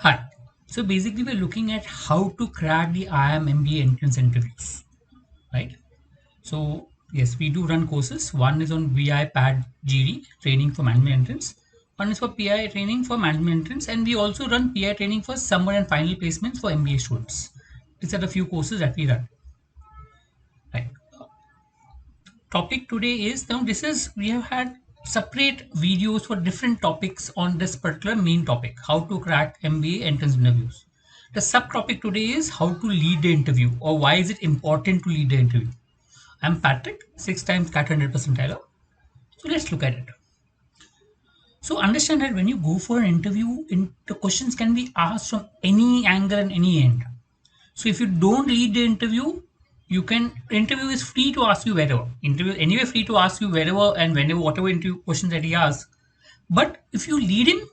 Hi. So basically, we're looking at how to crack the IIM MBA entrance interviews, right? So yes, we do run courses. One is on VI PAD GD training for management entrance. One is for PI training for management entrance, and we also run PI training for summer and final placements for MBA students. These are the few courses that we run. Right. Topic today is now this is we have had separate videos for different topics on this particular main topic, how to crack MBA entrance interviews. The subtopic today is how to lead the interview, or why is it important to lead the interview. I'm Patrick, 6 times cat 100 percentiler. So let's look at it. So understand that when you go for an interview, the questions can be asked from any angle and any end. So if you don't lead the interview, you can interview is free to ask you wherever. Interview anyway free to ask you wherever and whenever whatever interview questions that he asks. But if you lead him,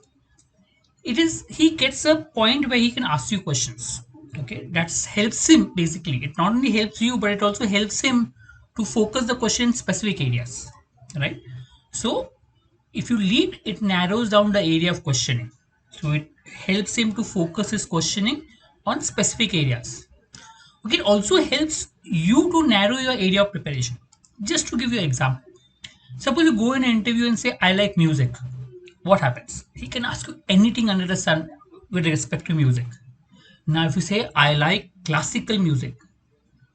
it is he gets a point where he can ask you questions. Okay, that helps him basically. It not only helps you, but it also helps him to focus the question in specific areas. Right? So if you lead, it narrows down the area of questioning. So it helps him to focus his questioning on specific areas. Okay, it also helps you to narrow your area of preparation. Just to give you an example, suppose you go in an interview and say, I like music. What happens? He can ask you anything under the sun with respect to music. Now, if you say, I like classical music,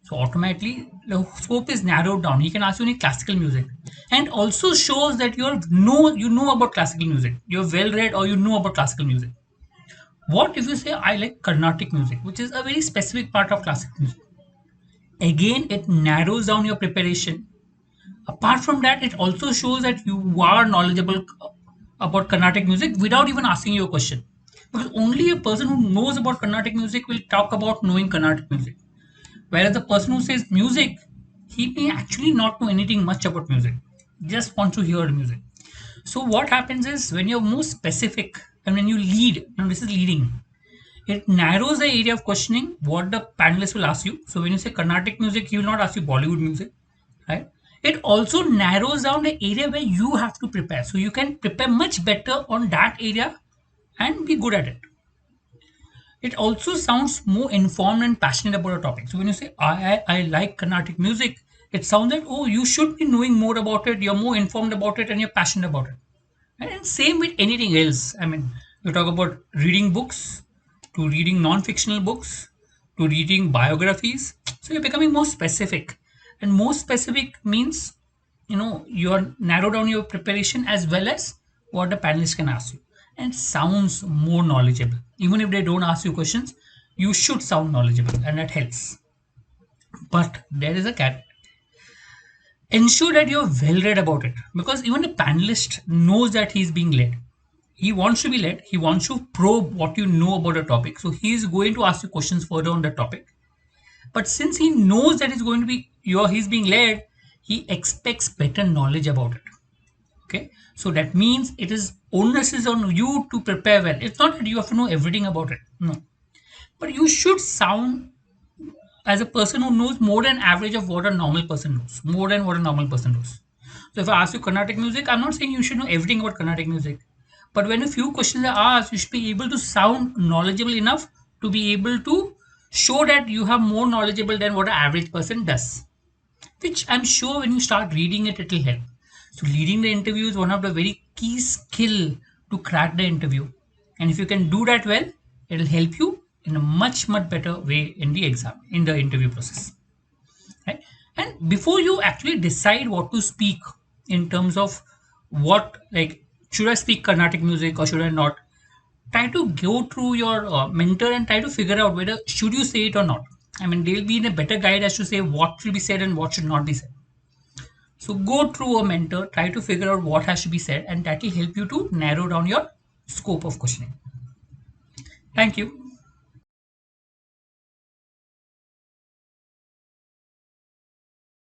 so automatically the scope is narrowed down. He can ask you any classical music, and also shows that you know about classical music. You're well read or you know about classical music. What if you say I like Carnatic music, which is a very specific part of classical music? Again, it narrows down your preparation. Apart from that, it also shows that you are knowledgeable about Carnatic music without even asking you a question. Because only a person who knows about Carnatic music will talk about knowing Carnatic music. Whereas the person who says music, he may actually not know anything much about music. Just want to hear music. So what happens is when you're more specific and when you lead, and this is leading, it narrows the area of questioning what the panelists will ask you. So when you say Carnatic music, he will not ask you Bollywood music, right? It also narrows down the area where you have to prepare. So you can prepare much better on that area and be good at it. It also sounds more informed and passionate about a topic. So when you say I like Carnatic music, it sounds like oh you should be knowing more about it. You're more informed about it and you're passionate about it. And same with anything else. I mean, you talk about reading books, to reading non-fictional books, to reading biographies. So you're becoming more specific, and more specific means you're narrow down your preparation as well as what the panelists can ask you, and it sounds more knowledgeable. Even if they don't ask you questions, you should sound knowledgeable, and that helps. But there is a catch. Ensure that you're well read about it, because even a panelist knows that he's being led. He wants to be led. He wants to probe what you know about a topic. So he is going to ask you questions further on the topic. But since he knows that he's going to be he's being led, he expects better knowledge about it. Okay. So that means it is onus is on you to prepare well. It's not that you have to know everything about it. No. But you should sound as a person who knows more than average of what a normal person knows. More than what a normal person knows. So if I ask you Carnatic music, I'm not saying you should know everything about Carnatic music. But when a few questions are asked, you should be able to sound knowledgeable enough to be able to show that you have more knowledgeable than what an average person does. Which I'm sure when you start reading it, it'll help. So leading the interview is one of the very key skill to crack the interview. And if you can do that well, it'll help you in a much better way in the exam, in the interview process. Right? And before you actually decide what to speak in terms of what, like, should I speak Carnatic music or should I not, try to go through your mentor and try to figure out whether should you say it or not. I mean, they'll be in a better guide as to say what should be said and what should not be said. So go through a mentor, try to figure out what has to be said, and that will help you to narrow down your scope of questioning. Thank you.